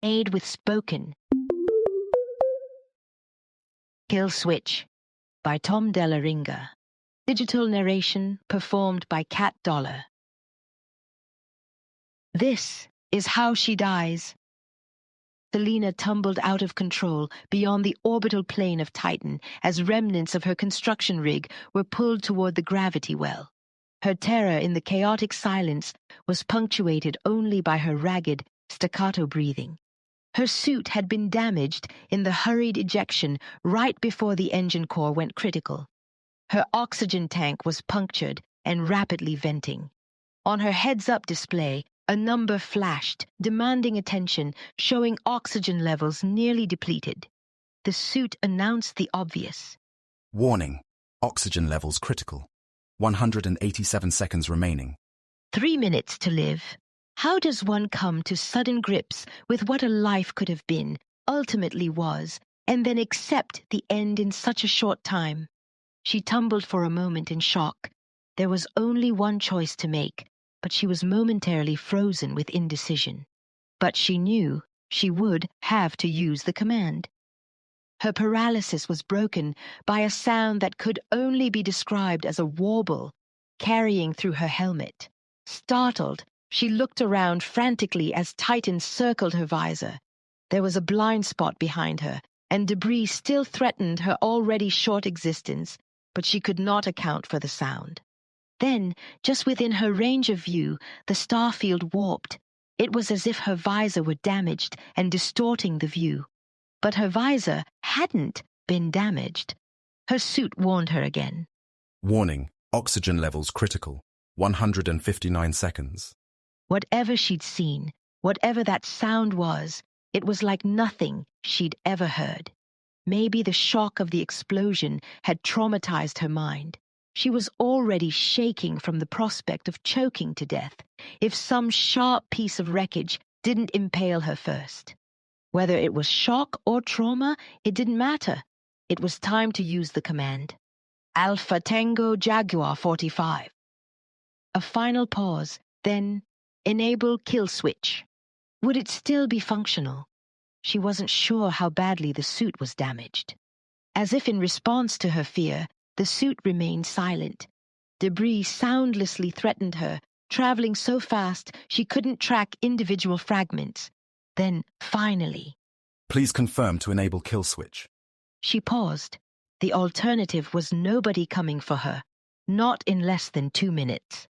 Made with spoken. Kill Switch by Dell'Aringa. Digital narration performed by Cat Dollar. This is how she dies. Selena tumbled out of control beyond the orbital plane of Titan as remnants of her construction rig were pulled toward the gravity well. Her terror in the chaotic silence was punctuated only by her ragged, staccato breathing. Her suit had been damaged in the hurried ejection right before the engine core went critical. Her oxygen tank was punctured and rapidly venting. On her heads-up display, a number flashed, demanding attention, showing oxygen levels nearly depleted. The suit announced the obvious. Warning, oxygen levels critical. 187 seconds remaining. 3 minutes to live. How does one come to sudden grips with what a life could have been, ultimately was, and then accept the end in such a short time? She tumbled for a moment in shock. There was only one choice to make, but she was momentarily frozen with indecision. But she knew she would have to use the command. Her paralysis was broken by a sound that could only be described as a warble, carrying through her helmet. Startled, she looked around frantically as Titan circled her visor. There was a blind spot behind her, and debris still threatened her already short existence, but she could not account for the sound. Then, just within her range of view, the starfield warped. It was as if her visor were damaged and distorting the view. But her visor hadn't been damaged. Her suit warned her again. Warning, oxygen levels critical. 159 seconds. Whatever she'd seen, whatever that sound was, it was like nothing she'd ever heard. Maybe the shock of the explosion had traumatized her mind. She was already shaking from the prospect of choking to death if some sharp piece of wreckage didn't impale her first. Whether it was shock or trauma, it didn't matter. It was time to use the command. Alpha Tango Jaguar 45. A final pause, then enable kill switch. Would it still be functional? She wasn't sure how badly the suit was damaged. As if in response to her fear, the suit remained silent. Debris soundlessly threatened her, traveling so fast she couldn't track individual fragments. Then, finally, Please confirm to enable kill switch. she paused. The alternative was nobody coming for her, not in less than 2 minutes.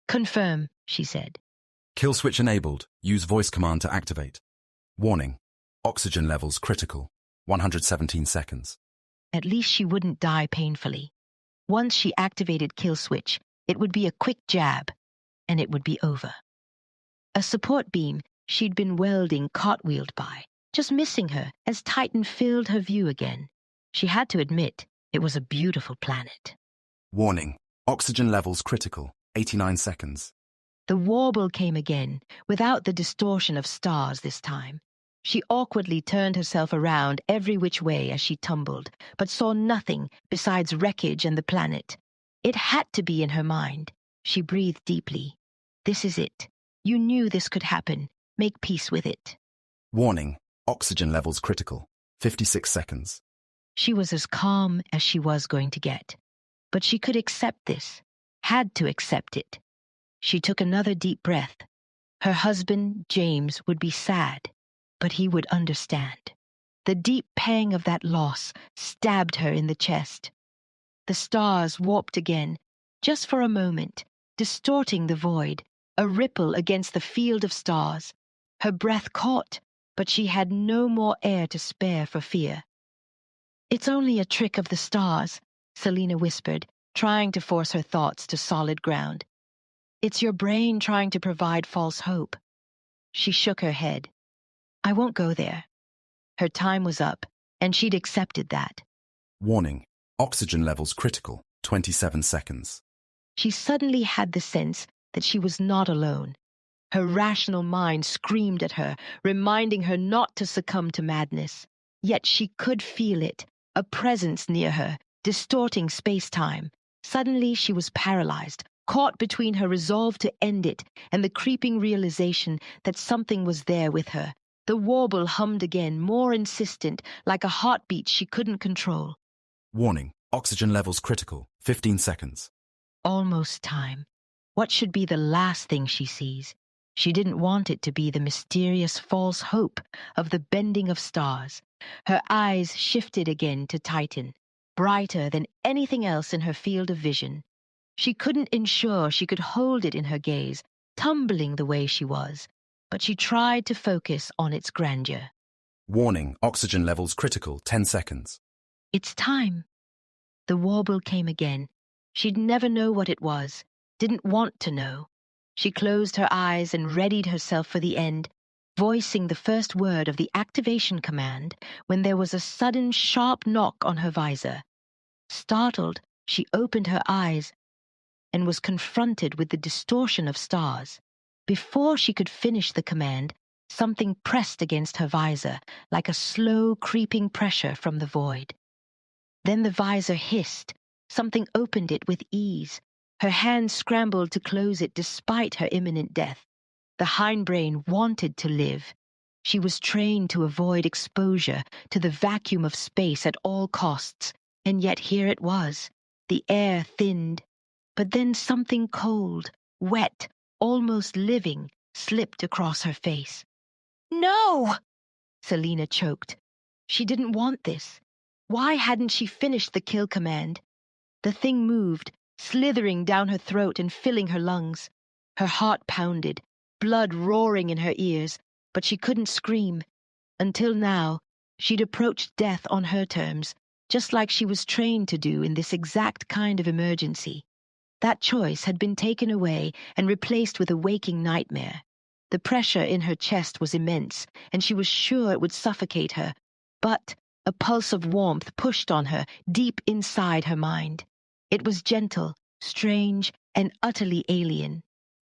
Confirm, she said. Kill switch enabled. Use voice command to activate. Warning, oxygen levels critical. 117 seconds. At least she wouldn't die painfully. Once she activated kill switch, it would be a quick jab, and it would be over. A support beam she'd been welding cartwheeled by, just missing her as Titan filled her view again. She had to admit it was a beautiful planet. Warning, oxygen levels critical. 89 seconds. The warble came again, without the distortion of stars this time. She awkwardly turned herself around every which way as she tumbled, but saw nothing besides wreckage and the planet. It had to be in her mind. She breathed deeply. This is it. You knew this could happen. Make peace with it. Warning, oxygen levels critical. 56 seconds. She was as calm as she was going to get. But she could accept this, had to accept it. She took another deep breath. Her husband, James, would be sad, but he would understand. The deep pang of that loss stabbed her in the chest. The stars warped again, just for a moment, distorting the void, a ripple against the field of stars. Her breath caught, but she had no more air to spare for fear. It's only a trick of the stars, Selena whispered, trying to force her thoughts to solid ground. It's your brain trying to provide false hope. She shook her head. I won't go there. Her time was up, and she'd accepted that. Warning, oxygen levels critical. 27 seconds. She suddenly had the sense that she was not alone. Her rational mind screamed at her, reminding her not to succumb to madness. Yet she could feel it, a presence near her, distorting space-time. Suddenly she was paralyzed, caught between her resolve to end it and the creeping realization that something was there with her, The warble hummed again, more insistent, like a heartbeat she couldn't control. Warning, oxygen levels critical, 15 seconds. Almost time. What should be the last thing she sees? She didn't want it to be the mysterious false hope of the bending of stars. Her eyes shifted again to Titan, brighter than anything else in her field of vision. She couldn't ensure she could hold it in her gaze, tumbling the way she was, but she tried to focus on its grandeur. Warning, oxygen levels critical, 10 seconds. It's time. The warble came again. She'd never know what it was, didn't want to know. She closed her eyes and readied herself for the end, voicing the first word of the activation command when there was a sudden sharp knock on her visor. Startled, she opened her eyes and was confronted with the distortion of stars. Before she could finish the command, something pressed against her visor, like a slow creeping pressure from the void. Then the visor hissed. Something opened it with ease. Her hand scrambled to close it despite her imminent death. The hindbrain wanted to live. She was trained to avoid exposure to the vacuum of space at all costs, and yet here it was. The air thinned. But then something cold, wet, almost living, slipped across her face. "No!" Selena choked. She didn't want this. Why hadn't she finished the kill command? The thing moved, slithering down her throat and filling her lungs. Her heart pounded, blood roaring in her ears, but she couldn't scream. Until now, she'd approached death on her terms, just like she was trained to do in this exact kind of emergency. That choice had been taken away and replaced with a waking nightmare. The pressure in her chest was immense, and she was sure it would suffocate her. But a pulse of warmth pushed on her deep inside her mind. It was gentle, strange, and utterly alien.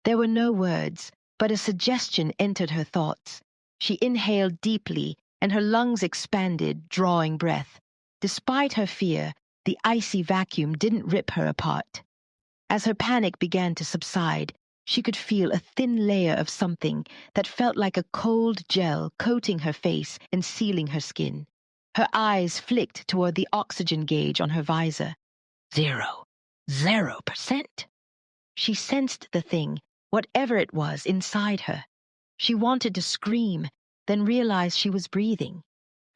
There were no words, but a suggestion entered her thoughts. She inhaled deeply, and her lungs expanded, drawing breath. Despite her fear, the icy vacuum didn't rip her apart. As her panic began to subside, she could feel a thin layer of something that felt like a cold gel coating her face and sealing her skin. Her eyes flicked toward the oxygen gauge on her visor. 0%. She sensed the thing, whatever it was, inside her. She wanted to scream, then realized she was breathing.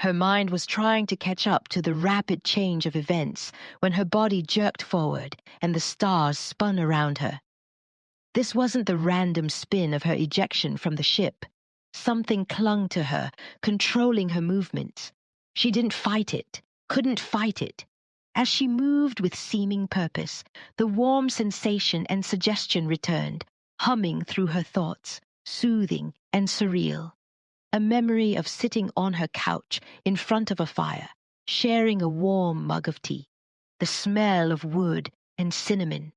Her mind was trying to catch up to the rapid change of events when her body jerked forward and the stars spun around her. This wasn't the random spin of her ejection from the ship. Something clung to her, controlling her movements. She didn't fight it, couldn't fight it. As she moved with seeming purpose, the warm sensation and suggestion returned, humming through her thoughts, soothing and surreal. A memory of sitting on her couch in front of a fire, sharing a warm mug of tea. The smell of wood and cinnamon.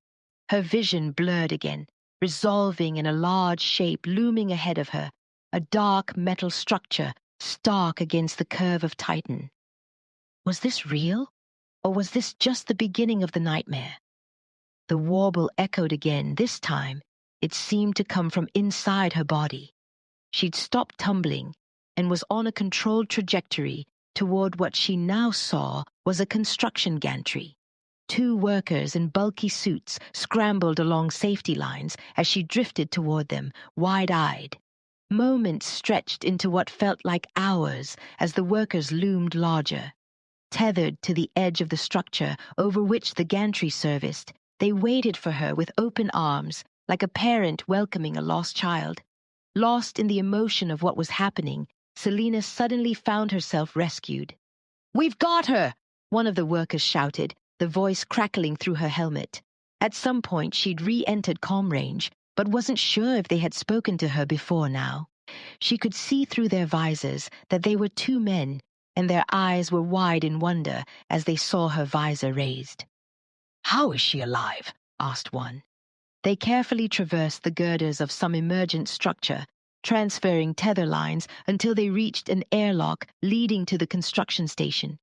Her vision blurred again, resolving in a large shape looming ahead of her, a dark metal structure stark against the curve of Titan. Was this real? Or was this just the beginning of the nightmare? The warble echoed again. This time, it seemed to come from inside her body. She'd stopped tumbling and was on a controlled trajectory toward what she now saw was a construction gantry. 2 workers in bulky suits scrambled along safety lines as she drifted toward them, wide-eyed. Moments stretched into what felt like hours as the workers loomed larger. Tethered to the edge of the structure over which the gantry serviced, they waited for her with open arms, like a parent welcoming a lost child. Lost in the emotion of what was happening, Selena suddenly found herself rescued. "We've got her!" one of the workers shouted, the voice crackling through her helmet. At some point she'd re-entered comm range, but wasn't sure if they had spoken to her before now. She could see through their visors that they were 2 men, and their eyes were wide in wonder as they saw her visor raised. "How is she alive?" asked one. They carefully traversed the girders of some emergent structure, transferring tether lines until they reached an airlock leading to the construction station.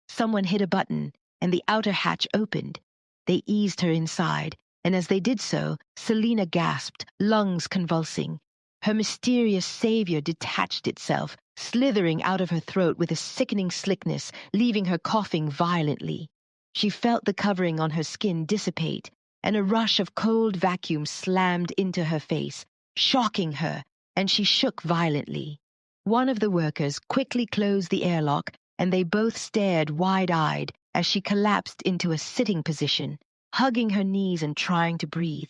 Someone hit a button, and the outer hatch opened. They eased her inside, and as they did so, Selena gasped, lungs convulsing. Her mysterious savior detached itself, slithering out of her throat with a sickening slickness, leaving her coughing violently. She felt the covering on her skin dissipate, and a rush of cold vacuum slammed into her face, shocking her, and she shook violently. One of the workers quickly closed the airlock, and they both stared wide-eyed as she collapsed into a sitting position, hugging her knees and trying to breathe.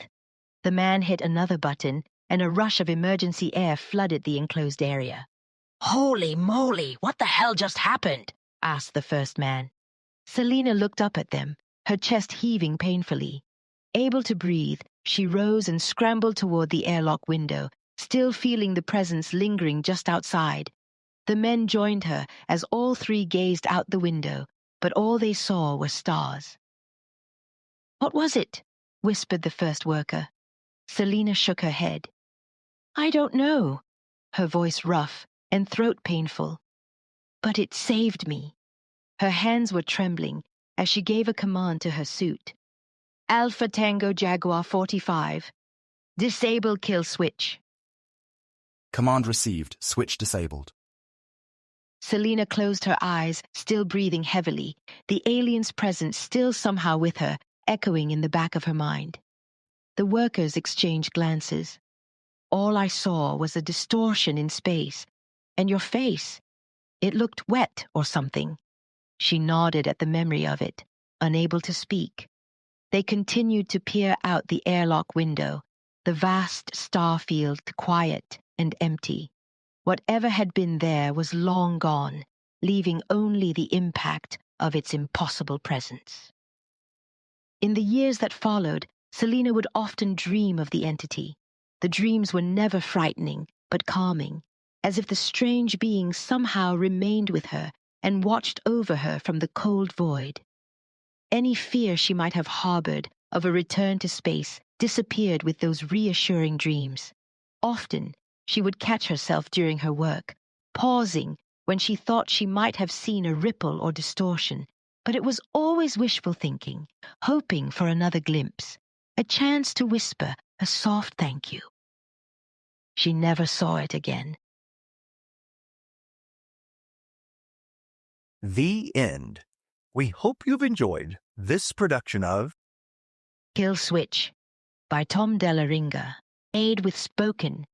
The man hit another button, and a rush of emergency air flooded the enclosed area. "Holy moly, what the hell just happened?" asked the first man. Selena looked up at them, her chest heaving painfully. Able to breathe, she rose and scrambled toward the airlock window, still feeling the presence lingering just outside. The men joined her as all three gazed out the window, but all they saw were stars. "What was it?" whispered the first worker. Selena shook her head. "I don't know," her voice rough and throat painful. "But it saved me." Her hands were trembling as she gave a command to her suit. "Alpha Tango Jaguar 45. Disable kill switch." Command received. Switch disabled. Selena closed her eyes, still breathing heavily, the alien's presence still somehow with her, echoing in the back of her mind. The workers exchanged glances. "All I saw was a distortion in space. And your face. It looked wet or something." She nodded at the memory of it, unable to speak. They continued to peer out the airlock window, the vast star field quiet and empty. Whatever had been there was long gone, leaving only the impact of its impossible presence. In the years that followed, Selena would often dream of the entity. The dreams were never frightening, but calming, as if the strange being somehow remained with her and watched over her from the cold void. Any fear she might have harbored of a return to space disappeared with those reassuring dreams. Often, she would catch herself during her work, pausing when she thought she might have seen a ripple or distortion, but it was always wishful thinking, hoping for another glimpse, a chance to whisper a soft thank you. She never saw it again. The end. We hope you've enjoyed this production of Kill Switch by Dell'Aringa, made with spoken